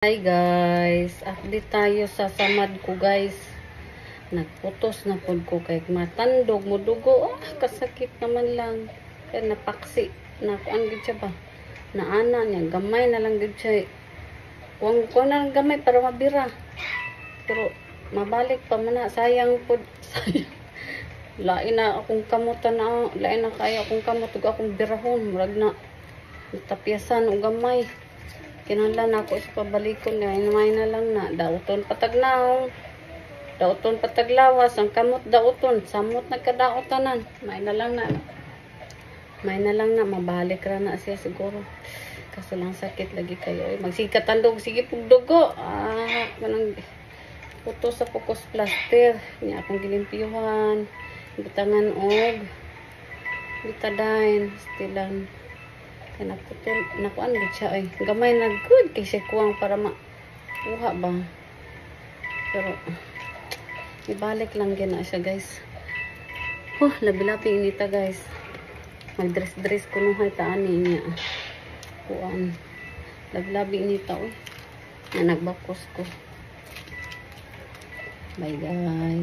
Hi guys, update tayo sa samad ko guys. Nagputos na pod ko kay matandog mo dugo. Kasakit naman lang. Kaya napaksi. Nakuan gid siya ba? Naana niya, gamay na lang gid siya. Kuang na lang gamay para mabira. Pero mabalik pa man na, sayang pod. Sayang. Lain na akong kamutan na, lain na kaya akong kamot ug akong birahon, murag na tapyasan og gamay. Kinahanglan ako sa pabalikon nga inumay na lang na dauton patagnaw. Dauton pataglawas ang kamot dauton, samot nagkadaotanan. May na lang na mabalik ra na siya siguro. Kaso lang sakit lagi kayo. Magsikat ang dog, sige pug dugo. Kanang puto sa focus plaster. Niya akong gilimpiyuhan. Butangan og bitadine, stilan. Nakuan gid siya ay gamay na good kay siya kuwang para makuha ba, pero ibalik lang gina siya guys. Labi-labi inita guys, mag-dress ko nung haytaan niya kuan, labi-labi inita na nagbakos ko. Bye guys.